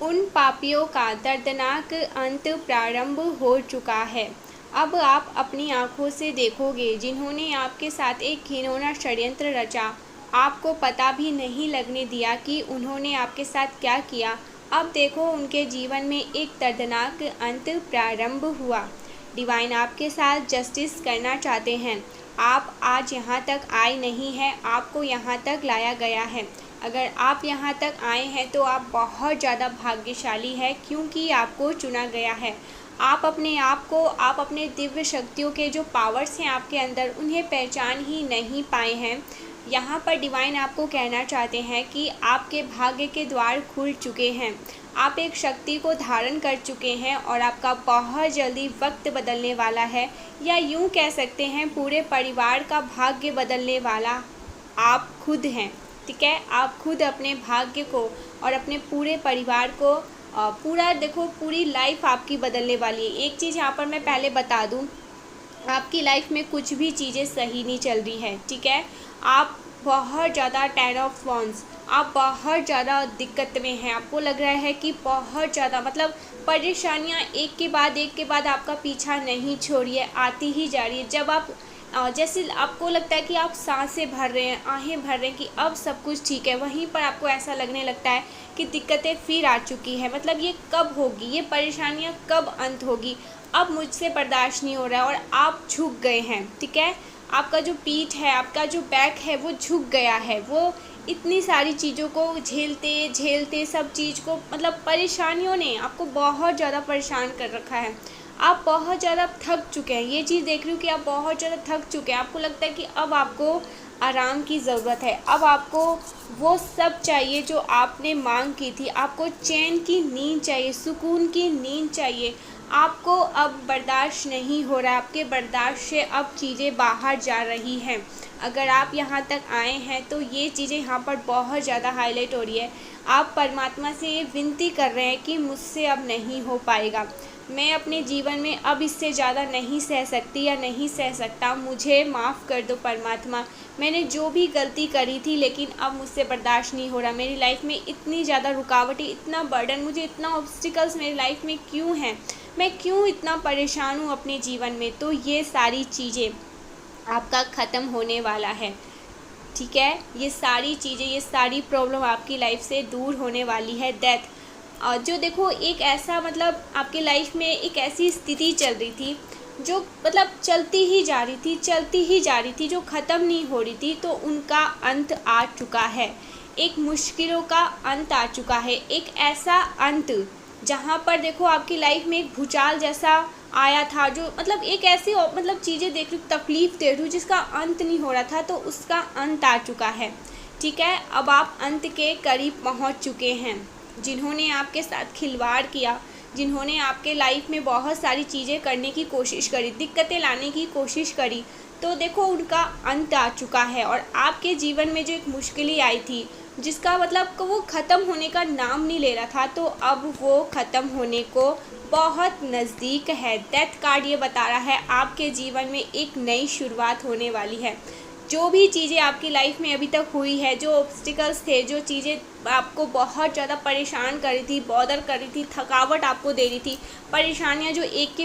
उन पापियों का दर्दनाक अंत प्रारंभ हो चुका है। अब आप अपनी आंखों से देखोगे जिन्होंने आपके साथ एक घिनौना षड्यंत्र रचा, आपको पता भी नहीं लगने दिया कि उन्होंने आपके साथ क्या किया। अब देखो उनके जीवन में एक दर्दनाक अंत प्रारंभ हुआ। डिवाइन आपके साथ जस्टिस करना चाहते हैं। आप आज यहाँ तक आए नहीं हैं, आपको यहाँ तक लाया गया है। अगर आप यहाँ तक आए हैं तो आप बहुत ज़्यादा भाग्यशाली हैं, क्योंकि आपको चुना गया है। आप अपने आप को, आप अपने दिव्य शक्तियों के जो पावर्स हैं आपके अंदर, उन्हें पहचान ही नहीं पाए हैं। यहाँ पर डिवाइन आपको कहना चाहते हैं कि आपके भाग्य के द्वार खुल चुके हैं। आप एक शक्ति को धारण कर चुके हैं और आपका बहुत जल्दी वक्त बदलने वाला है, या यूँ कह सकते हैं पूरे परिवार का भाग्य बदलने वाला आप खुद हैं। ठीक है, आप खुद अपने भाग्य को और अपने पूरे परिवार को पूरा देखो, पूरी लाइफ आपकी बदलने वाली है। एक चीज़ यहाँ पर मैं पहले बता दूँ, आपकी लाइफ में कुछ भी चीज़ें सही नहीं चल रही है। ठीक है, आप बहुत ज़्यादा 10 ऑफ वॉन्ड्स, आप बहुत ज़्यादा दिक्कत में हैं। आपको लग रहा है कि बहुत ज़्यादा मतलब परेशानियाँ एक के बाद आपका पीछा नहीं छोड़ रही है, आती ही जा रही है। जब आप जैसे आपको लगता है कि आप सांसें भर रहे हैं, आहें भर रहे हैं कि अब सब कुछ ठीक है, वहीं पर आपको ऐसा लगने लगता है कि दिक्कतें फिर आ चुकी हैं। मतलब ये कब होगी, ये परेशानियाँ कब अंत होगी, अब मुझसे बर्दाश्त नहीं हो रहा है, और आप झुक गए हैं। ठीक है, आपका जो पीठ है, आपका जो बैक है, वो झुक गया है। वो इतनी सारी चीज़ों को झेलते झेलते सब चीज़ को, मतलब परेशानियों ने आपको बहुत ज़्यादा परेशान कर रखा है। आप बहुत ज़्यादा थक चुके हैं। ये चीज़ देख रही हूँ कि आप बहुत ज़्यादा थक चुके हैं। आपको लगता है कि अब आपको आराम की ज़रूरत है, अब आपको वो सब चाहिए जो आपने मांग की थी। आपको चैन की नींद चाहिए, सुकून की नींद चाहिए। आपको अब बर्दाश्त नहीं हो रहा है, आपके बर्दाश्त से अब चीज़ें बाहर जा रही हैं। अगर आप यहाँ तक आए हैं तो ये चीज़ें यहाँ पर बहुत ज़्यादा हाईलाइट हो रही है। आप परमात्मा से ये विनती कर रहे हैं कि मुझसे अब नहीं हो पाएगा, मैं अपने जीवन में अब इससे ज़्यादा नहीं सह सकती या नहीं सह सकता, मुझे माफ़ कर दो परमात्मा। मैंने जो भी गलती करी थी, लेकिन अब मुझसे बर्दाश्त नहीं हो रहा। मेरी लाइफ में इतनी ज़्यादा रुकावटें, इतना बर्डन, मुझे इतना ऑब्स्टिकल्स मेरी लाइफ में क्यों हैं, मैं क्यों इतना परेशान हूँ अपने जीवन में। तो ये सारी चीज़ें आपका ख़त्म होने वाला है। ठीक है, ये सारी चीज़ें, ये सारी प्रॉब्लम आपकी लाइफ से दूर होने वाली है। डेथ जो देखो, एक ऐसा मतलब आपकी लाइफ में एक ऐसी स्थिति चल रही थी जो मतलब चलती ही जा रही थी, चलती ही जा रही थी, जो ख़त्म नहीं हो रही थी, तो उनका अंत आ चुका है। एक मुश्किलों का अंत आ चुका है, एक ऐसा अंत जहाँ पर देखो आपकी लाइफ में एक भूचाल जैसा आया था, जो मतलब एक ऐसी मतलब चीज़ें देख रही हूँ, तकलीफ़ देख रही हूँ जिसका अंत नहीं हो रहा था, तो उसका अंत आ चुका है। ठीक है, अब आप अंत के करीब पहुँच चुके हैं। जिन्होंने आपके साथ खिलवाड़ किया, जिन्होंने आपके लाइफ में बहुत सारी चीज़ें करने की कोशिश करी, दिक्कतें लाने की कोशिश करी, तो देखो उनका अंत आ चुका है। और आपके जीवन में जो एक मुश्किलें आई थी, जिसका मतलब वो ख़त्म होने का नाम नहीं ले रहा था, तो अब वो ख़त्म होने को बहुत नज़दीक है। डेथ कार्ड ये बता रहा है आपके जीवन में एक नई शुरुआत होने वाली है। जो भी चीज़ें आपकी लाइफ में अभी तक हुई है, जो ऑब्स्टिकल्स थे, जो चीज़ें आपको बहुत ज़्यादा परेशान कर रही थी, बॉदर कर रही थी, थकावट आपको दे रही थी, परेशानियां जो एक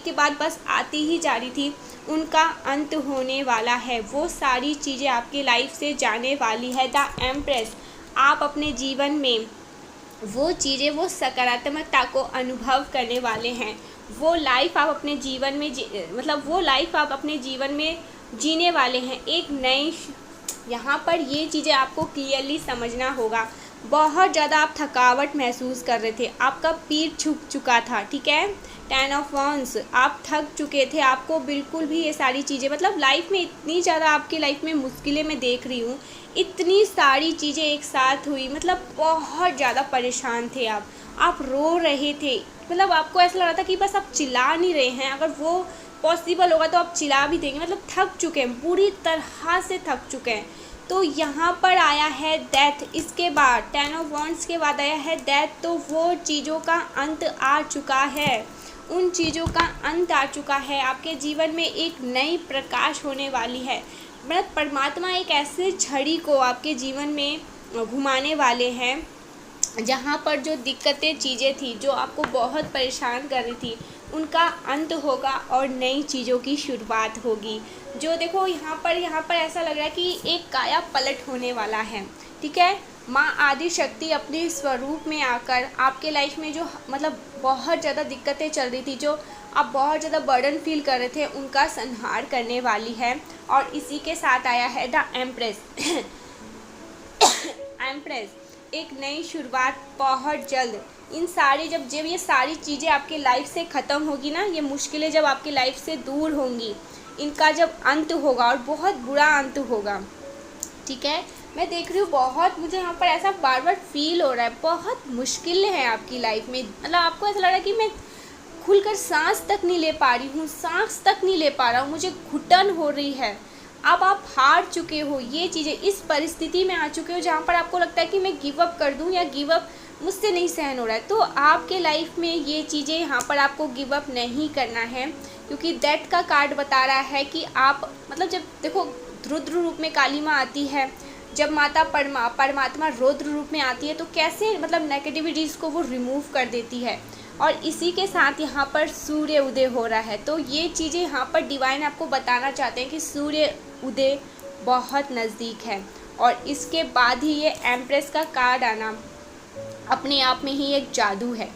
के बाद बस आती ही जा रही थी, उनका अंत होने वाला है। वो सारी चीज़ें आपकी लाइफ से जाने वाली है। द एम्प्रेस, आप अपने जीवन में वो चीज़ें, वो सकारात्मकता को अनुभव करने वाले हैं। वो लाइफ आप अपने जीवन में मतलब वो लाइफ आप अपने जीवन में जीने वाले हैं। एक नई, यहाँ पर ये चीज़ें आपको क्लियरली समझना होगा। बहुत ज़्यादा आप थकावट महसूस कर रहे थे, आपका पीठ झुक चुका था। ठीक है, 10 ऑफ वॉन्ड्स, आप थक चुके थे, आपको बिल्कुल भी ये सारी चीज़ें मतलब लाइफ में इतनी ज़्यादा आपकी लाइफ में मुश्किलें मैं देख रही हूँ, इतनी सारी चीज़ें एक साथ हुई, मतलब बहुत ज़्यादा परेशान थे आप रो रहे थे। मतलब आपको ऐसा लग रहा था कि बस आप चिल्ला नहीं रहे हैं, अगर वो पॉसिबल होगा तो आप चिल्ला भी देंगे। मतलब थक चुके हैं, पूरी तरह से थक चुके हैं। तो यहाँ पर आया है डेथ, इसके बाद 10 ऑफ वॉन्ड्स के बाद आया है डेथ। तो वो चीज़ों का अंत आ चुका है, उन चीज़ों का अंत आ चुका है। आपके जीवन में एक नई प्रकाश होने वाली है। मतलब परमात्मा एक ऐसे छड़ी को आपके जीवन में घुमाने वाले हैं जहाँ पर जो दिक्कतें चीज़ें थी, जो आपको बहुत परेशान कर रही थी, उनका अंत होगा और नई चीज़ों की शुरुआत होगी। जो देखो यहाँ पर ऐसा लग रहा है कि एक काया पलट होने वाला है, ठीक है। माँ आदि शक्ति अपने स्वरूप में आकर आपके लाइफ में जो मतलब बहुत ज़्यादा दिक्कतें चल रही थी, जो आप बहुत ज़्यादा बर्डन फील कर रहे थे, उनका संहार करने वाली है। और इसी के साथ आया है द एम्प्रेस। एम्प्रेस, एक नई शुरुआत बहुत जल्द। इन सारी जब ये सारी चीज़ें आपके लाइफ से ख़त्म होगी ना, ये मुश्किलें जब आपकी लाइफ से दूर होंगी, इनका जब अंत होगा और बहुत बुरा अंत होगा, ठीक है। मैं देख रही हूँ बहुत, मुझे यहाँ पर ऐसा बार बार फील हो रहा है, बहुत मुश्किलें हैं आपकी लाइफ में। मतलब आपको ऐसा लग रहा है कि मैं खुलकर सांस तक नहीं ले पा रही हूँ, सांस तक नहीं ले पा रहा हूँ, मुझे घुटन हो रही है। अब आप हार चुके हो, ये चीज़ें इस परिस्थिति में आ चुके हो जहाँ पर आपको लगता है कि मैं गिव अप कर दूँ, या गिव अप मुझसे नहीं सहन हो रहा है। तो आपके लाइफ में ये चीज़ें, यहाँ पर आपको गिव अप नहीं करना है, क्योंकि डेथ का कार्ड बता रहा है कि आप मतलब जब देखो रुद्र रूप में काली माँ आती है, जब माता परमात्मा रुद्र रूप में आती है, तो कैसे मतलब नेगेटिविटीज़ को वो रिमूव कर देती है। और इसी के साथ यहाँ पर सूर्य उदय हो रहा है। तो ये चीज़ें यहाँ पर डिवाइन आपको बताना चाहते हैं कि सूर्य उदय बहुत नज़दीक है। और इसके बाद ही ये एम्प्रेस का कार्ड आना अपने आप में ही एक जादू है,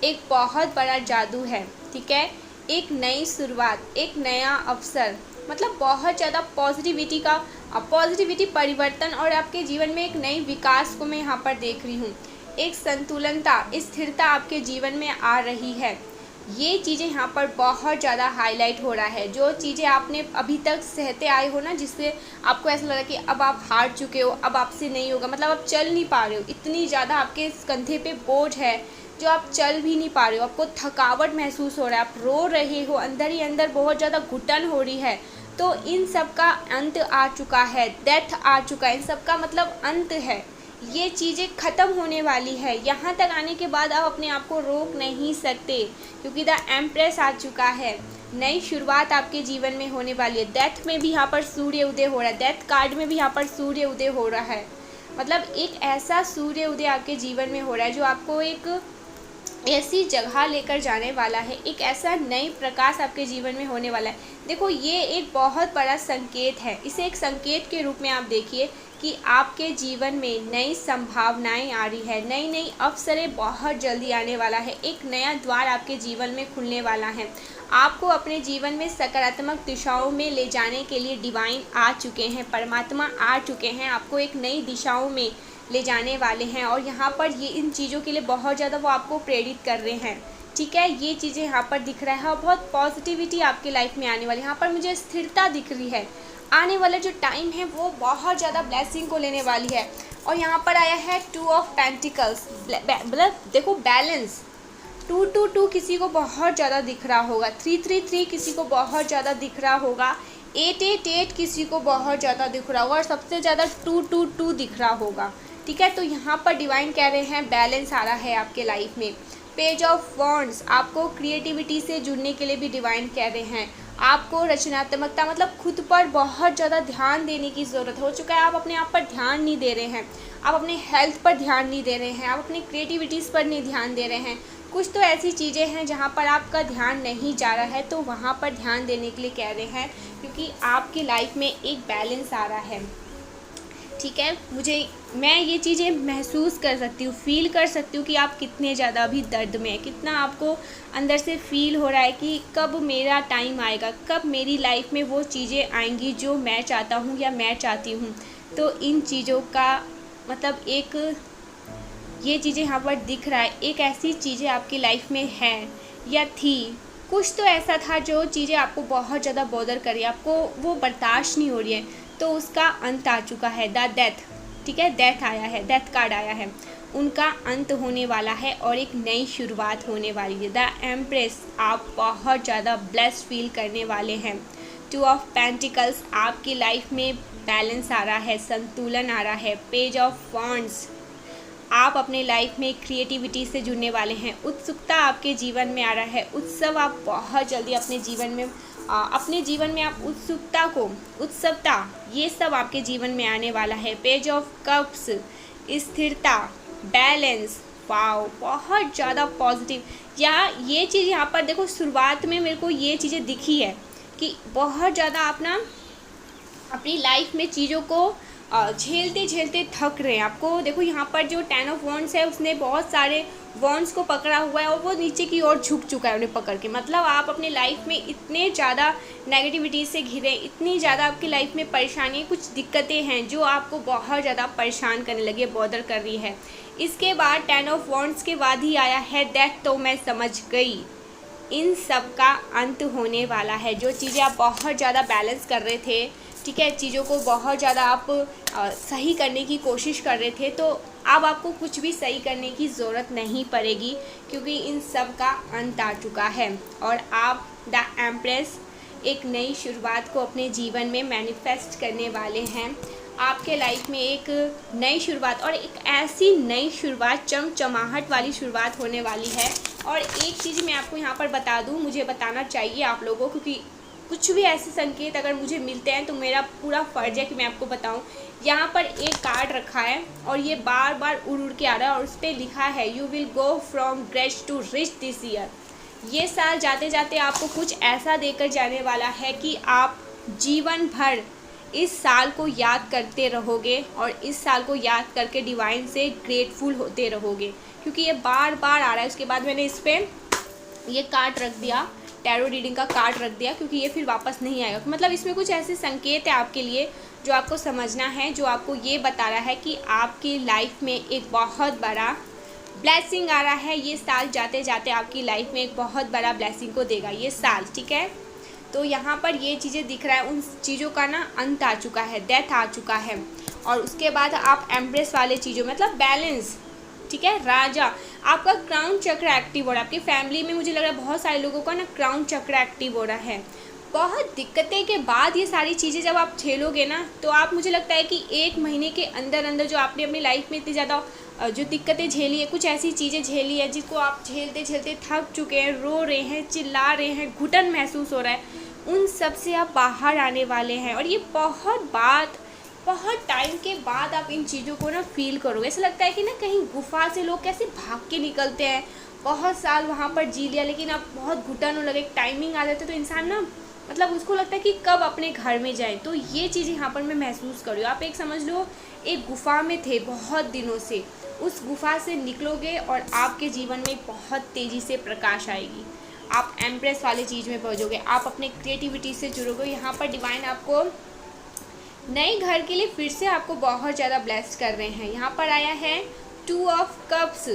एक बहुत बड़ा जादू है, ठीक है। एक नई शुरुआत, एक नया अवसर, मतलब बहुत ज़्यादा पॉजिटिविटी परिवर्तन, और आपके जीवन में एक नई विकास को मैं यहाँ पर देख रही हूँ। एक संतुलनता, स्थिरता आपके जीवन में आ रही है। ये चीज़ें यहाँ पर बहुत ज़्यादा हाईलाइट हो रहा है। जो चीज़ें आपने अभी तक सहते आए हो ना, जिससे आपको ऐसा लगा कि अब आप हार चुके हो, अब आपसे नहीं होगा, मतलब आप चल नहीं पा रहे हो, इतनी ज़्यादा आपके कंधे पे बोझ है जो आप चल भी नहीं पा रहे हो, आपको थकावट महसूस हो रहा है, आप रो रहे हो, अंदर ही अंदर बहुत ज़्यादा घुटन हो रही है, तो इन सब का अंत आ चुका है, डेथ आ चुका है, इन सब का मतलब अंत है। ये चीज़ें ख़त्म होने वाली है। यहाँ तक आने के बाद आप अपने आप को रोक नहीं सकते, क्योंकि द एम्प्रेस आ चुका है। नई शुरुआत आपके जीवन में होने वाली है। डेथ में भी यहाँ पर सूर्य उदय हो रहा है, डेथ कार्ड में भी यहाँ पर सूर्य उदय हो रहा है। मतलब एक ऐसा सूर्य उदय आपके जीवन में हो रहा है जो आपको एक ऐसी जगह लेकर जाने वाला है, एक ऐसा नई प्रकाश आपके जीवन में होने वाला है। देखो ये एक बहुत बड़ा संकेत है, इसे एक संकेत के रूप में आप देखिए कि आपके जीवन में नई संभावनाएं आ रही है, नई नई अवसरें बहुत जल्दी आने वाला है, एक नया द्वार आपके जीवन में खुलने वाला है। आपको अपने जीवन में सकारात्मक दिशाओं में ले जाने के लिए डिवाइन आ चुके हैं, परमात्मा आ चुके हैं, आपको एक नई दिशाओं में ले जाने वाले हैं। और यहाँ पर ये इन चीज़ों के लिए बहुत ज़्यादा वो आपको प्रेरित कर रहे हैं, ठीक है। ये चीज़ें यहाँ पर दिख रहा है और बहुत पॉजिटिविटी आपके लाइफ में आने वाली है। यहाँ पर मुझे स्थिरता दिख रही है, आने वाला जो टाइम है वो बहुत ज़्यादा ब्लेसिंग को लेने वाली है। और यहाँ पर आया है 2 ऑफ पेंटिकल्स, मतलब देखो बैलेंस। 2 किसी को बहुत ज़्यादा दिख रहा होगा, 3 किसी को बहुत ज़्यादा दिख रहा होगा, 8 किसी को बहुत ज़्यादा दिख रहा होगा, और सबसे ज़्यादा 2 दिख रहा होगा, ठीक है। तो यहाँ पर डिवाइन कह रहे हैं बैलेंस आ रहा है आपके लाइफ में। पेज ऑफ वॉन्ड्स, आपको क्रिएटिविटी से जुड़ने के लिए भी डिवाइन कह रहे हैं। आपको रचनात्मकता मतलब खुद पर बहुत ज़्यादा ध्यान देने की ज़रूरत हो चुका है। आप अपने आप पर ध्यान नहीं दे रहे हैं, आप अपने हेल्थ पर ध्यान नहीं दे रहे हैं, आप अपनी क्रिएटिविटीज़ पर नहीं ध्यान दे रहे हैं। कुछ तो ऐसी चीज़ें हैं जहाँ पर आपका ध्यान नहीं जा रहा है, तो वहाँ पर ध्यान देने के लिए कह रहे हैं, क्योंकि आपकी लाइफ में एक बैलेंस आ रहा है, ठीक है। मैं ये चीज़ें महसूस कर सकती हूँ, फील कर सकती हूँ कि आप कितने ज़्यादा अभी दर्द में है, कितना आपको अंदर से फील हो रहा है कि कब मेरा टाइम आएगा, कब मेरी लाइफ में वो चीज़ें आएंगी जो मैं चाहता हूँ या मैं चाहती हूँ। तो इन चीज़ों का मतलब एक ये चीज़ें यहाँ पर दिख रहा है, एक ऐसी चीज़ें आपकी लाइफ में है या थी, कुछ तो ऐसा था जो चीज़ें आपको बहुत ज़्यादा बॉदर करी, आपको वो बर्दाश्त नहीं हो रही है, तो उसका अंत आ चुका है। द डेथ, ठीक है, डेथ आया है, डेथ कार्ड आया है, उनका अंत होने वाला है और एक नई शुरुआत होने वाली है। द एम्प्रेस, आप बहुत ज़्यादा ब्लेस्ड फील करने वाले हैं। 2 ऑफ पेंटिकल्स, आपकी लाइफ में बैलेंस आ रहा है, संतुलन आ रहा है। पेज ऑफ वॉन्ड्स, आप अपने लाइफ में क्रिएटिविटी से जुड़ने वाले हैं। उत्सुकता आपके जीवन में आ रहा है, उत्सव आप बहुत जल्दी अपने जीवन में आप उत्सवता ये सब आपके जीवन में आने वाला है। पेज ऑफ कप्स, स्थिरता, बैलेंस। वाओ, बहुत ज़्यादा पॉजिटिव। या ये चीज़ यहाँ पर देखो, शुरुआत में मेरे को ये चीज़ें दिखी है कि बहुत ज़्यादा आप ना अपनी लाइफ में चीज़ों को झेलते झेलते थक रहे हैं। आपको देखो यहाँ पर जो 10 ऑफ वॉन्ड्स है उसने बहुत सारे वॉन्ड्स को पकड़ा हुआ है और वो नीचे की ओर झुक चुका है उन्हें पकड़ के। मतलब आप अपने लाइफ में इतने ज़्यादा नेगेटिविटी से घिरे, इतनी ज़्यादा आपकी लाइफ में परेशानी, कुछ दिक्कतें हैं जो आपको बहुत ज़्यादा परेशान करने लगी है, बॉदर कर रही है। इसके बाद 10 ऑफ वॉन्ड्स के बाद ही आया है डेथ। तो मैं समझ गई इन सब का अंत होने वाला है। जो चीज़ें आप बहुत ज़्यादा बैलेंस कर रहे थे, ठीक है, चीज़ों को बहुत ज़्यादा आप सही करने की कोशिश कर रहे थे, तो अब आपको कुछ भी सही करने की ज़रूरत नहीं पड़ेगी क्योंकि इन सब का अंत आ चुका है। और आप द एम्प्रेस एक नई शुरुआत को अपने जीवन में मैनिफेस्ट करने वाले हैं। आपके लाइफ में एक नई शुरुआत, और एक ऐसी नई शुरुआत, चमचमाहट वाली शुरुआत होने वाली है। और एक चीज़ मैं आपको यहाँ पर बता दूँ, मुझे बताना चाहिए आप लोगों को, क्योंकि कुछ भी ऐसे संकेत अगर मुझे मिलते हैं तो मेरा पूरा फ़र्ज है कि मैं आपको बताऊं। यहाँ पर एक कार्ड रखा है और ये बार बार उड़ उड़ के आ रहा है और उस पर लिखा है you will go from great to rich this year. ये साल जाते जाते आपको कुछ ऐसा देकर जाने वाला है कि आप जीवन भर इस साल को याद करते रहोगे और इस साल को याद करके डिवाइन से ग्रेटफुल होते रहोगे, क्योंकि ये बार बार आ रहा है। उसके बाद मैंने इस पर ये कार्ड रख दिया, टैरो रीडिंग का कार्ड रख दिया, क्योंकि ये फिर वापस नहीं आएगा। मतलब इसमें कुछ ऐसे संकेत है आपके लिए जो आपको समझना है, जो आपको ये बता रहा है कि आपकी लाइफ में एक बहुत बड़ा ब्लेसिंग आ रहा है। ये साल जाते जाते आपकी लाइफ में एक बहुत बड़ा ब्लेसिंग को देगा ये साल, ठीक है। तो यहाँ पर ये चीज़ें दिख रहा है, उन चीज़ों का ना अंत आ चुका है, डेथ आ चुका है। और उसके बाद आप एम्प्रेस वाले चीज़ों, मतलब बैलेंस, ठीक है, राजा, आपका क्राउन चक्र एक्टिव हो रहा है। आपकी फैमिली में मुझे लग रहा है बहुत सारे लोगों का ना क्राउन चक्र एक्टिव हो रहा है। बहुत दिक्कतें के बाद ये सारी चीज़ें जब आप झेलोगे ना, तो आप, मुझे लगता है कि 1 महीने के अंदर अंदर जो आपने अपनी लाइफ में इतनी ज़्यादा जो दिक्कतें झेली है, कुछ ऐसी चीज़ें झेली है जिसको आप झेलते झेलते थक चुके हैं, रो रहे हैं, चिल्ला रहे हैं, घुटन महसूस हो रहा है, उन सब से आप बाहर आने वाले हैं। और ये बहुत टाइम के बाद आप इन चीज़ों को ना फील करोगे। ऐसा लगता है कि ना कहीं गुफा से लोग कैसे भाग के निकलते हैं, बहुत साल वहाँ पर जी लिया, लेकिन अब बहुत घुटन होने लगे, एक टाइमिंग आ जाती है तो इंसान ना, मतलब उसको लगता है कि कब अपने घर में जाए। तो ये चीज़ यहाँ पर मैं महसूस कर रही हूँ। आप एक समझ लो, एक गुफा में थे बहुत दिनों से, उस गुफा से निकलोगे और आपके जीवन में बहुत तेज़ी से प्रकाश आएगी। आप एम्प्रेस वाली चीज़ में पहुँचोगे, आप अपने क्रिएटिविटी से जुड़ोगे। यहाँ पर डिवाइन आपको नए घर के लिए फिर से आपको बहुत ज़्यादा ब्लेस्ड कर रहे हैं। यहाँ पर आया है 2 ऑफ कप्स।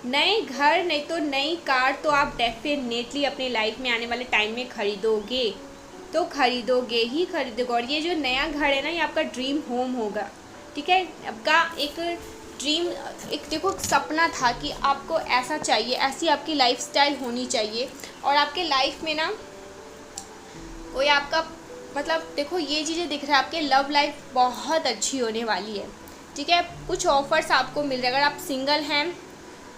नए घर नहीं तो नई कार तो आप डेफिनेटली अपनी लाइफ में आने वाले टाइम में खरीदोगे, तो खरीदोगे ही खरीदोगे। और ये जो नया घर है ना, ये आपका ड्रीम होम होगा, ठीक है। आपका एक ड्रीम, एक देखो सपना था कि आपको ऐसा चाहिए, ऐसी आपकी लाइफस्टाइल होनी चाहिए। और आपके लाइफ में ना कोई आपका, मतलब देखो ये चीज़ें दिख रहा है, आपके लव लाइफ बहुत अच्छी होने वाली है, ठीक है। कुछ ऑफर्स आपको मिल रहे हैं। अगर आप सिंगल हैं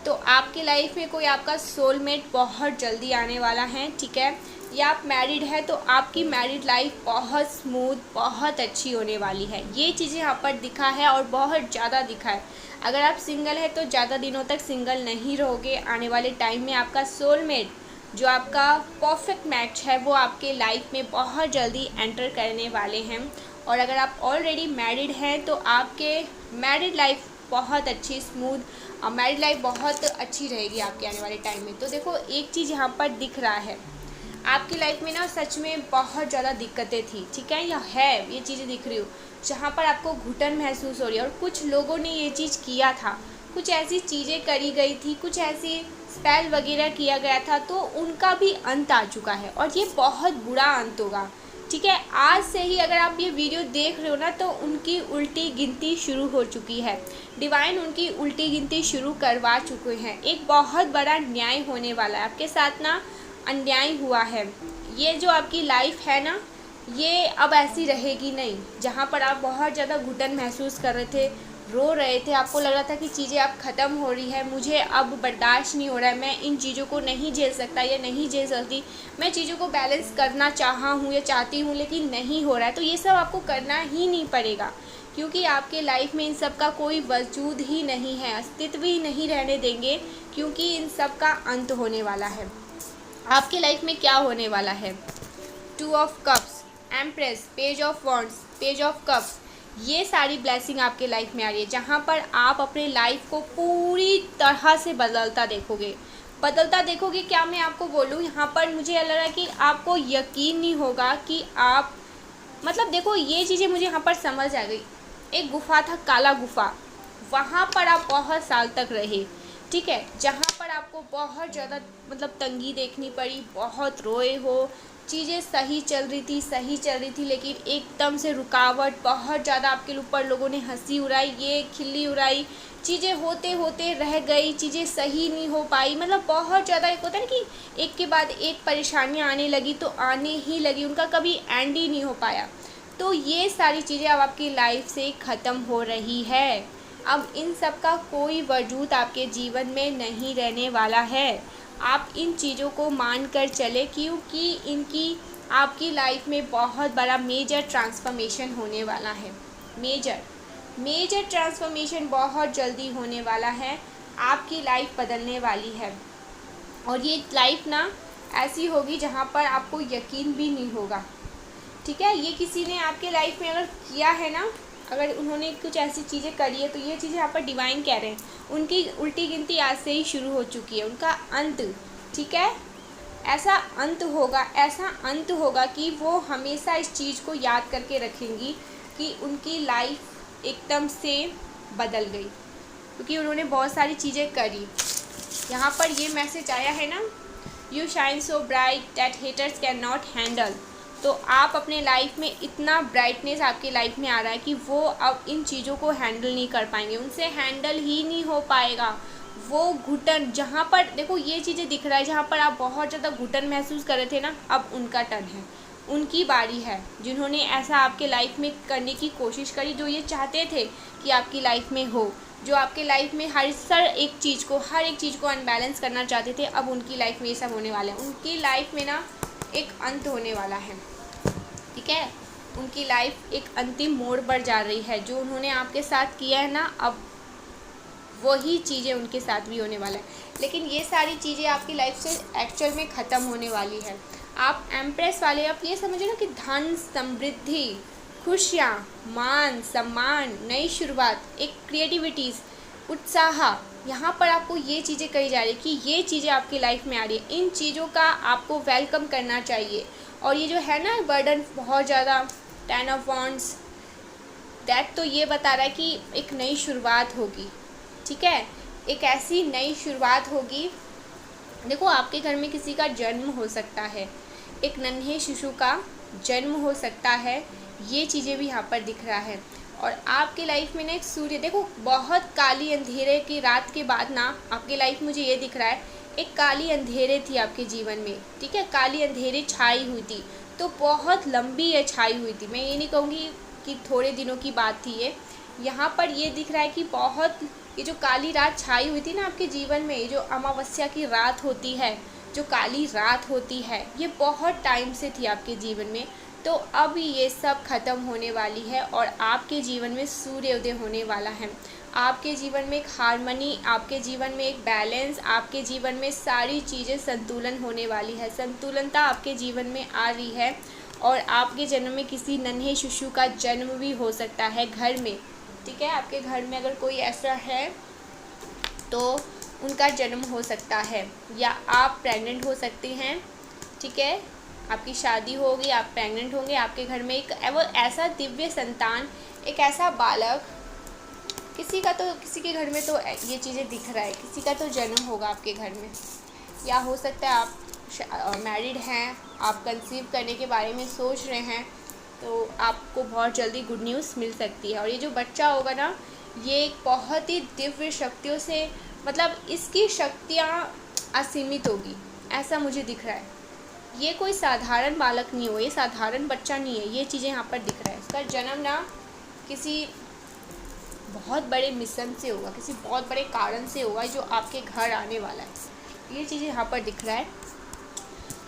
तो आपकी लाइफ में कोई आपका सोलमेट बहुत जल्दी आने वाला है, ठीक है। या आप मैरिड है तो आपकी मैरिड लाइफ बहुत स्मूथ, बहुत अच्छी होने वाली है। ये चीज़ें यहाँ पर दिखा है और बहुत ज़्यादा दिखा है। अगर आप सिंगल है तो ज़्यादा दिनों तक सिंगल नहीं रहोगे। आने वाले टाइम में आपका सोलमेट, जो आपका परफेक्ट मैच है, वो आपके लाइफ में बहुत जल्दी एंटर करने वाले हैं। और अगर आप ऑलरेडी मैरिड हैं तो आपके मैरिड लाइफ बहुत अच्छी, स्मूथ मैरिड लाइफ बहुत अच्छी रहेगी आपके आने वाले टाइम में। तो देखो एक चीज़ यहाँ पर दिख रहा है, आपकी लाइफ में ना सच में बहुत ज़्यादा दिक्कतें थी, ठीक है, यह है, ये चीज़ें दिख रही हो जहाँ पर आपको घुटन महसूस हो रही है। और कुछ लोगों ने ये चीज़ किया था, कुछ ऐसी चीज़ें करी गई थी, कुछ ऐसी स्पेल वगैरह किया गया था, तो उनका भी अंत आ चुका है और ये बहुत बुरा अंत होगा, ठीक है। आज से ही अगर आप ये वीडियो देख रहे हो ना, तो उनकी उल्टी गिनती शुरू हो चुकी है। डिवाइन उनकी उल्टी गिनती शुरू करवा चुके हैं। एक बहुत बड़ा न्याय होने वाला है। आपके साथ ना अन्याय हुआ है। ये जो आपकी लाइफ है ना, ये अब ऐसी रहेगी नहीं। जहाँ पर आप बहुत ज़्यादा घुटन महसूस कर रहे थे, रो रहे थे, आपको लग रहा था कि चीज़ें अब ख़त्म हो रही है, मुझे अब बर्दाश्त नहीं हो रहा है, मैं इन चीज़ों को नहीं झेल सकता या नहीं झेल सकती, मैं चीज़ों को बैलेंस करना चाहा हूँ या चाहती हूँ लेकिन नहीं हो रहा है, तो ये सब आपको करना ही नहीं पड़ेगा, क्योंकि आपके लाइफ में इन सब का कोई वजूद ही नहीं है, अस्तित्व ही नहीं रहने देंगे, क्योंकि इन सब का अंत होने वाला है। आपके लाइफ में क्या होने वाला है? 2 of cups, empress, page of wands, page of cups, ये सारी ब्लेसिंग आपके लाइफ में आ रही है, जहाँ पर आप अपने लाइफ को पूरी तरह से बदलता देखोगे। क्या मैं आपको बोलूँ, यहाँ पर मुझे लग रहा है कि आपको यकीन नहीं होगा कि आप, मतलब देखो ये चीज़ें मुझे यहाँ पर समझ आ गई। एक गुफा था, काला गुफा, वहाँ पर आप बहुत साल तक रहे, ठीक है, जहाँ पर आपको बहुत ज़्यादा मतलब तंगी देखनी पड़ी, बहुत रोए हो, चीज़ें सही चल रही थी, लेकिन एकदम से रुकावट, बहुत ज़्यादा आपके ऊपर लोगों ने हंसी उड़ाई, ये खिल्ली उड़ाई, चीज़ें होते होते रह गई, चीज़ें सही नहीं हो पाई, मतलब बहुत ज़्यादा एक होता है ना कि एक के बाद एक परेशानियाँ आने लगी तो आने ही लगी, उनका कभी एंड ही नहीं हो पाया। तो ये सारी चीज़ें अब आपकी लाइफ से ख़त्म हो रही है। अब इन सब का कोई वजूद आपके जीवन में नहीं रहने वाला है। आप इन चीज़ों को मान कर चले, क्योंकि इनकी आपकी लाइफ में बहुत बड़ा मेजर ट्रांसफॉर्मेशन होने वाला है। मेजर ट्रांसफॉर्मेशन बहुत जल्दी होने वाला है। आपकी लाइफ बदलने वाली है, और ये लाइफ ना ऐसी होगी जहाँ पर आपको यकीन भी नहीं होगा, ठीक है। ये किसी ने आपके लाइफ में अगर किया है ना, अगर उन्होंने कुछ ऐसी चीज़ें करी है, तो ये चीज़ें यहाँ पर डिवाइन कह रहे हैं, उनकी उल्टी गिनती आज से ही शुरू हो चुकी है, उनका अंत, ठीक है। ऐसा अंत होगा कि वो हमेशा इस चीज़ को याद करके रखेंगी कि उनकी लाइफ एकदम से बदल गई, क्योंकि उन्होंने बहुत सारी चीज़ें करी। यहाँ पर ये मैसेज आया है ना, you shine so bright that haters can not handle. तो आप अपने लाइफ में इतना ब्राइटनेस आपकी लाइफ में आ रहा है कि वो अब इन चीज़ों को हैंडल नहीं कर पाएंगे, उनसे हैंडल ही नहीं हो पाएगा। वो घुटन, जहाँ पर देखो ये चीज़ें दिख रहा है, जहाँ पर आप बहुत ज़्यादा घुटन महसूस कर रहे थे ना, अब उनका टर्न है, उनकी बारी है, जिन्होंने ऐसा आपके लाइफ में करने की कोशिश करी, जो ये चाहते थे कि आपकी लाइफ में हो, जो आपके लाइफ में हर एक चीज़ को अनबैलेंस करना चाहते थे, अब उनकी लाइफ में ये सब होने वाला है। उनकी लाइफ में ना एक अंत होने वाला है, ठीक है। उनकी लाइफ एक अंतिम मोड़ पर जा रही है। जो उन्होंने आपके साथ किया है ना, अब वही चीज़ें उनके साथ भी होने वाला है। लेकिन ये सारी चीज़ें आपकी लाइफ से एक्चुअल में ख़त्म होने वाली है। आप एम्प्रेस वाले, आप ये समझो ना कि धन, समृद्धि, खुशियाँ, मान सम्मान, नई शुरुआत, एक क्रिएटिविटीज़, उत्साह, यहाँ पर आपको ये चीज़ें कही जा रही है कि ये चीज़ें आपकी लाइफ में आ रही है। इन चीज़ों का आपको वेलकम करना चाहिए। और ये जो है ना बर्डन बहुत ज़्यादा, 10 ऑफ वॉन्ड्स, दैट तो ये बता रहा है कि एक नई शुरुआत होगी, ठीक है, एक ऐसी नई शुरुआत होगी। देखो आपके घर में किसी का जन्म हो सकता है, एक नन्हे शिशु का जन्म हो सकता है, ये चीज़ें भी यहाँ पर दिख रहा है। और आपके लाइफ में ना एक सूर्य, देखो बहुत काली अंधेरे की रात के बाद ना आपकी लाइफ मुझे ये दिख रहा है, एक काली अंधेरे थी आपके जीवन में, ठीक है, काली अंधेरे छाई हुई थी, तो बहुत लंबी ये छाई हुई थी। मैं ये नहीं कहूँगी कि थोड़े दिनों की बात थी ये। यहाँ पर ये दिख रहा है कि बहुत, ये जो काली रात छाई हुई थी ना आपके जीवन में, जो अमावस्या की रात होती है, जो काली रात होती है, ये बहुत टाइम से थी आपके जीवन में। तो अब ये सब ख़त्म होने वाली है और आपके जीवन में सूर्योदय होने वाला है। आपके जीवन में एक हार्मनी, आपके जीवन में एक बैलेंस, आपके जीवन में सारी चीज़ें संतुलन होने वाली है। संतुलनता आपके जीवन में आ रही है। और आपके जन्म में किसी नन्हे शिशु का जन्म भी हो सकता है घर में, ठीक है। आपके घर में अगर कोई ऐसा है तो उनका जन्म हो सकता है, या आप प्रेग्नेंट हो सकते हैं, ठीक है, आपकी शादी होगी, आप प्रेग्नेंट होंगे, आपके घर में एक वो ऐसा दिव्य संतान, एक ऐसा बालक, किसी के घर में तो ये चीज़ें दिख रहा है, किसी का तो जन्म होगा आपके घर में। या हो सकता है आप मैरिड हैं, आप कंसीव करने के बारे में सोच रहे हैं, तो आपको बहुत जल्दी गुड न्यूज़ मिल सकती है। और ये जो बच्चा होगा ना, ये एक बहुत ही दिव्य शक्तियों से, मतलब इसकी शक्तियाँ असीमित होगी, ऐसा मुझे दिख रहा है। ये कोई साधारण बालक नहीं हो, ये साधारण बच्चा नहीं है, ये चीज़ें यहाँ पर दिख रहा है। इसका जन्म ना किसी बहुत बड़े मिशन से होगा, किसी बहुत बड़े कारण से होगा जो आपके घर आने वाला है, ये चीज़ें यहाँ पर दिख रहा है।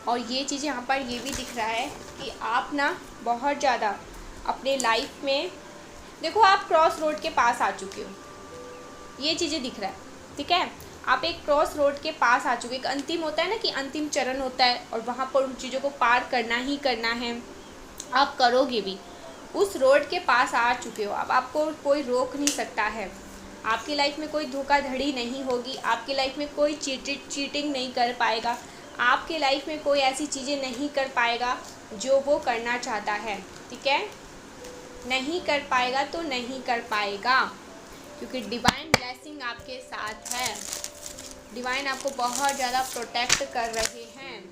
और ये चीज़ें यहाँ पर ये भी दिख रहा है कि आप ना बहुत ज़्यादा अपने लाइफ में देखो आप क्रॉस रोड के पास आ चुके हो, ये चीज़ें दिख रहा है, ठीक है। आप एक क्रॉस रोड के पास आ चुके, एक अंतिम होता है ना कि अंतिम चरण होता है, और वहाँ पर उन चीज़ों को पार करना ही करना है, आप करोगे भी। उस रोड के पास आ चुके हो, अब आपको कोई रोक नहीं सकता है। आपकी लाइफ में कोई धोखाधड़ी नहीं होगी, आपकी लाइफ में कोई चीटिंग नहीं कर पाएगा, आपकी लाइफ में कोई ऐसी चीज़ें नहीं कर पाएगा जो वो करना चाहता है, ठीक है। नहीं कर पाएगा तो नहीं कर पाएगा, क्योंकि डिवाइन ब्लेसिंग आपके साथ है, डिवाइन आपको बहुत ज़्यादा प्रोटेक्ट कर रहे हैं।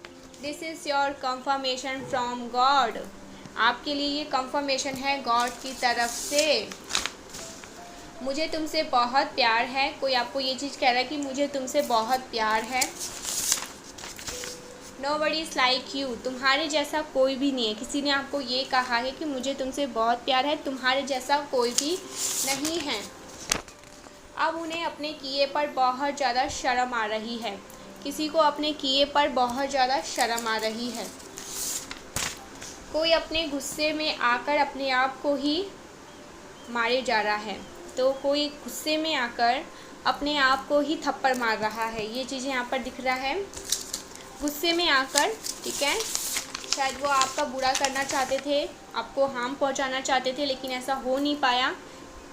This is your confirmation from God, आपके लिए ये कंफर्मेशन है गॉड की तरफ से। मुझे तुमसे बहुत प्यार है, कोई आपको ये चीज़ कह रहा है कि मुझे तुमसे बहुत प्यार है। नोबडी इज़ लाइक यू, तुम्हारे जैसा कोई भी नहीं है। किसी ने आपको ये कहा है कि मुझे तुमसे बहुत प्यार है, तुम्हारे जैसा कोई भी नहीं है। अब उन्हें अपने किए पर बहुत ज़्यादा शर्म आ रही है, किसी को अपने किए पर बहुत ज़्यादा शर्म आ रही है। कोई अपने गुस्से में आकर अपने आप को ही मारे जा रहा है, तो कोई गुस्से में आकर अपने आप को ही थप्पड़ मार रहा है, ये चीज़ें यहाँ पर दिख रहा है। गुस्से में आकर, ठीक है, शायद वो आपका बुरा करना चाहते थे, आपको हार्म पहुँचाना चाहते थे, लेकिन ऐसा हो नहीं पाया,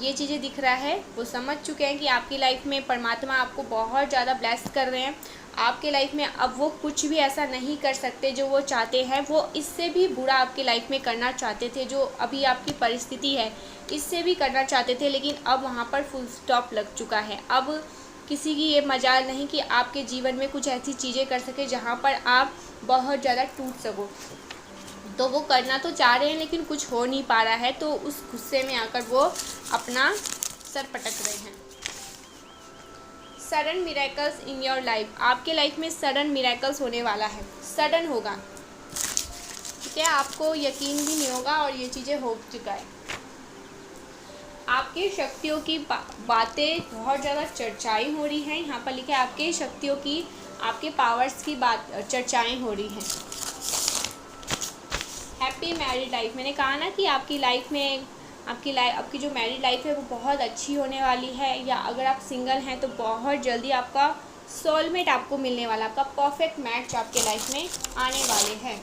ये चीज़ें दिख रहा है। वो समझ चुके हैं कि आपकी लाइफ में परमात्मा आपको बहुत ज़्यादा ब्लेस कर रहे हैं, आपके लाइफ में अब वो कुछ भी ऐसा नहीं कर सकते जो वो चाहते हैं। वो इससे भी बुरा आपकी लाइफ में करना चाहते थे, जो अभी आपकी परिस्थिति है इससे भी करना चाहते थे, लेकिन अब वहाँ पर फुल स्टॉप लग चुका है। अब किसी की ये मजाल नहीं कि आपके जीवन में कुछ ऐसी चीज़ें कर सके जहाँ पर आप बहुत ज़्यादा टूट सको। तो वो करना तो चाह रहे हैं लेकिन कुछ हो नहीं पा रहा है, तो उस गुस्से में आकर वो अपना सर पटक रहे हैं। Sudden miracles in your life, आपके लाइफ में सडन मिरेकल्स होने वाला है, सडन होगा, ठीक है, आपको यकीन भी नहीं होगा और ये चीज़ें हो चुका है। आपकी शक्तियों की बातें बहुत ज़्यादा चर्चाएं हो रही हैं, यहाँ पर लिखा है आपके शक्तियों की, आपके पावर्स की बात चर्चाएं हो रही हैं। हैप्पी मैरिड लाइफ, मैंने कहा ना कि आपकी लाइफ में आपकी जो मैरिड लाइफ है वो बहुत अच्छी होने वाली है, या अगर आप सिंगल हैं तो बहुत जल्दी आपका सोलमेट आपको मिलने वाला, आपका परफेक्ट मैच आपके लाइफ में आने वाले हैं।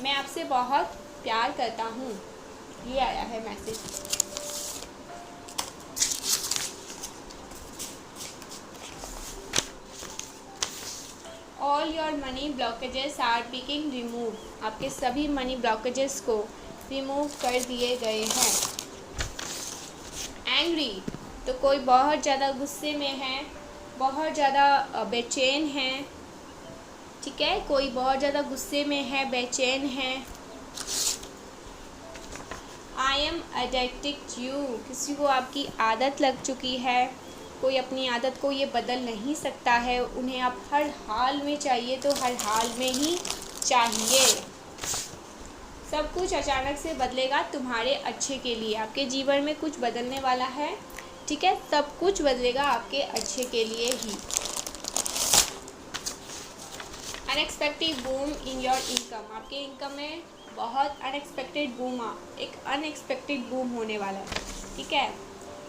मैं आपसे बहुत प्यार करता हूँ, ये आया है message. All your money blockages are being remove, आपके सभी मनी ब्लॉकेजेस को रिमूव कर दिए गए हैं। एंग्री, तो कोई बहुत ज़्यादा गुस्से में है, बहुत ज़्यादा बेचैन है, ठीक है, कोई बहुत ज़्यादा गुस्से में है, बेचैन है। I am addicted to you, किसी को आपकी आदत लग चुकी है, कोई अपनी आदत को ये बदल नहीं सकता है, उन्हें आप हर हाल में चाहिए तो हर हाल में ही चाहिए। सब कुछ अचानक से बदलेगा तुम्हारे अच्छे के लिए, आपके जीवन में कुछ बदलने वाला है, ठीक है, सब कुछ बदलेगा आपके अच्छे के लिए ही। Unexpected boom in your income, आपके इनकम में बहुत अनएक्सपेक्टेड बूम, एक अनएक्सपेक्टेड बूम होने वाला है, ठीक है।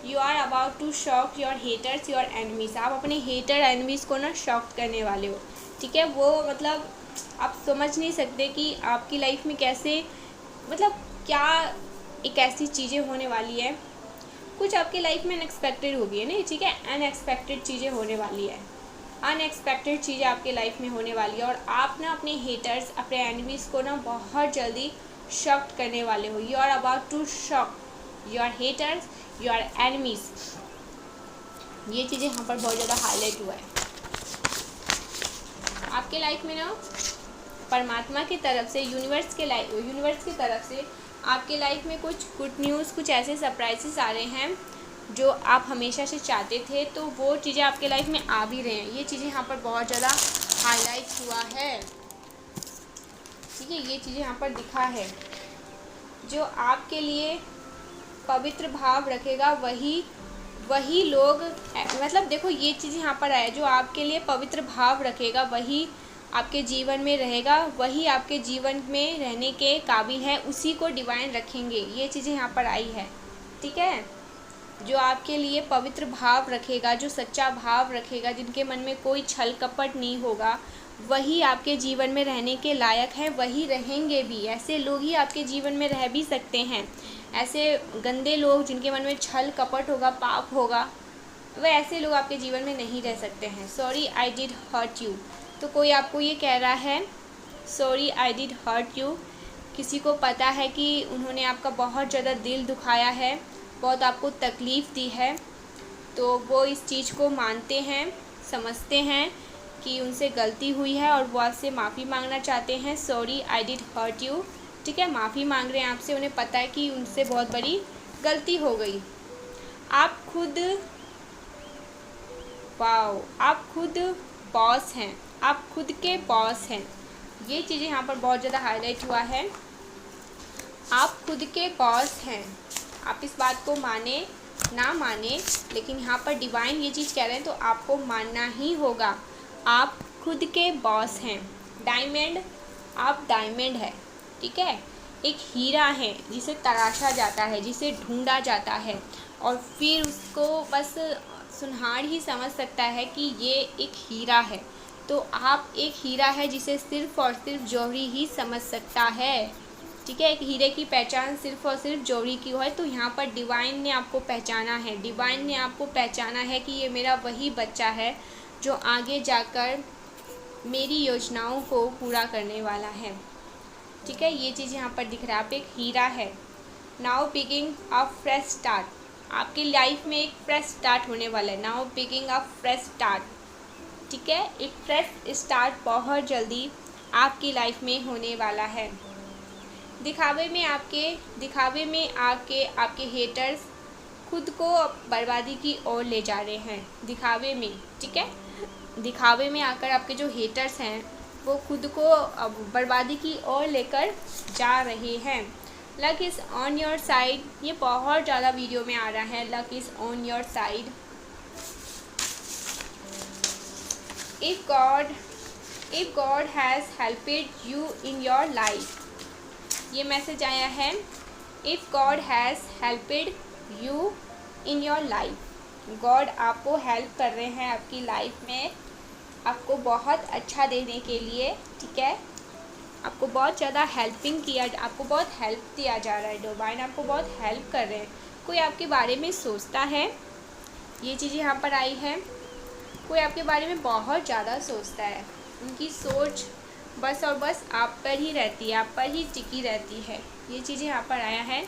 You are about to shock your haters your enemies, आप अपने हेटर एनिमीज़ को ना शॉक करने वाले हो, ठीक है। वो मतलब आप समझ नहीं सकते कि आपकी लाइफ में कैसे, मतलब क्या एक ऐसी चीज़ें होने वाली है, कुछ आपकी लाइफ में अनएक्सपेक्टेड होगी है ना, ठीक है, अनएक्सपेक्टेड चीज़ें होने वाली है, अनएक्सपेक्टेड चीज़ें आपके लाइफ में होने वाली है, और आप ना अपने हेटर्स, अपने एनिमीज़ को ना बहुत जल्दी शॉक करने वाले हो। You are about to shock your haters your enemies, ये चीज़ें यहाँ पर बहुत ज़्यादा हाईलाइट हुआ है। आपके लाइफ में ना परमात्मा की तरफ से, यूनिवर्स की तरफ से आपके लाइफ में कुछ गुड न्यूज़, कुछ ऐसे सरप्राइजेस आ रहे हैं जो आप हमेशा से चाहते थे, तो वो चीज़ें आपके लाइफ में आ भी रहे हैं, ये चीज़ें यहाँ पर बहुत ज़्यादा हाईलाइट हुआ है, ठीक है, ये चीज़ें यहाँ पर दिखा है। जो आपके लिए पवित्र भाव रखेगा वही लोग, मतलब देखो ये चीज़ यहाँ पर आया, जो आपके लिए पवित्र भाव रखेगा वही आपके जीवन में रहेगा वही आपके जीवन में रहने के काबिल है, उसी को डिवाइन रखेंगे। ये चीज़ें यहाँ पर आई है, ठीक है। जो आपके लिए पवित्र भाव रखेगा, जो सच्चा भाव रखेगा, जिनके मन में कोई छल कपट नहीं होगा, वही आपके जीवन में रहने के लायक है, वही रहेंगे भी। ऐसे लोग ही आपके जीवन में रह भी सकते हैं। ऐसे गंदे लोग जिनके मन में छल कपट होगा, पाप होगा, वह ऐसे लोग आपके जीवन में नहीं रह सकते हैं। Sorry I did hurt you. तो कोई आपको ये कह रहा है sorry I did hurt you. किसी को पता है कि उन्होंने आपका बहुत ज़्यादा दिल दुखाया है, बहुत आपको तकलीफ़ दी है, तो वो इस चीज़ को मानते हैं, समझते हैं कि उनसे गलती हुई है और वो आपसे माफ़ी मांगना चाहते हैं। Sorry I did hurt you, ठीक है, माफ़ी मांग रहे हैं आपसे। उन्हें पता है कि उनसे बहुत बड़ी गलती हो गई। आप खुद बॉस हैं, आप खुद के बॉस हैं। ये चीज़ें यहाँ पर बहुत ज़्यादा हाईलाइट हुआ है। आप खुद के बॉस हैं। आप इस बात को माने ना माने, लेकिन यहाँ पर डिवाइन ये चीज़ कह रहे हैं तो आपको मानना ही होगा। आप खुद के बॉस हैं। डायमंड, आप डायमंड है, ठीक है। एक हीरा है जिसे तराशा जाता है, जिसे ढूंढा जाता है, और फिर उसको बस सुनहार ही समझ सकता है कि ये एक हीरा है। तो आप एक हीरा है जिसे सिर्फ़ और सिर्फ जौहरी ही समझ सकता है, ठीक है। एक हीरे की पहचान सिर्फ़ और सिर्फ जौहरी की है। तो यहाँ पर डिवाइन ने आपको पहचाना है, डिवाइन ने आपको पहचाना है कि ये मेरा वही बच्चा है जो आगे जाकर मेरी योजनाओं को पूरा करने वाला है, ठीक है। ये चीज़ यहाँ पर दिख रहा है। आप एक हीरा है। Now beginning a fresh start. आपकी लाइफ में एक फ्रेश स्टार्ट होने वाला है। Now beginning a fresh start, ठीक है। एक फ्रेश स्टार्ट बहुत जल्दी आपकी लाइफ में होने वाला है। दिखावे में आके आपके हेटर्स खुद को बर्बादी की ओर ले जा रहे हैं। दिखावे में, ठीक है, दिखावे में आकर आपके जो हेटर्स हैं वो खुद को बर्बादी की ओर लेकर जा रहे हैं। Luck is on your side. ये बहुत ज़्यादा वीडियो में आ रहा है। Luck is on your side. If God has helped you in your life. ये मैसेज आया है। If God has helped you in your life. God आपको हेल्प कर रहे हैं आपकी लाइफ में, आपको बहुत अच्छा देने के लिए, ठीक है। आपको बहुत ज़्यादा हेल्पिंग किया, आपको बहुत हेल्प दिया जा रहा है। डिवाइन आपको बहुत हेल्प कर रहे हैं। कोई आपके बारे में सोचता है, ये चीज़ यहाँ पर आई है। कोई आपके बारे में बहुत ज़्यादा सोचता है। उनकी सोच बस और बस आप पर ही रहती है, आप पर ही टिकी रहती है। ये चीज़ें यहाँ पर आया है।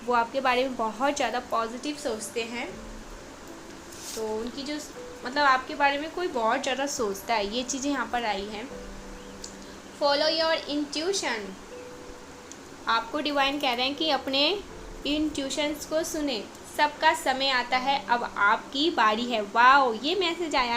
वो आपके बारे में बहुत ज़्यादा पॉजिटिव सोचते हैं। तो उनकी जो मतलब आपके बारे में कोई बहुत ज़्यादा सोचता है, ये चीज़ें यहाँ पर आई हैं। Follow your intuition. आपको डिवाइन कह रहे हैं कि अपने इंट्यूशंस को सुने। सबका समय आता है, अब आपकी बारी है। वाओ, ये मैसेज आया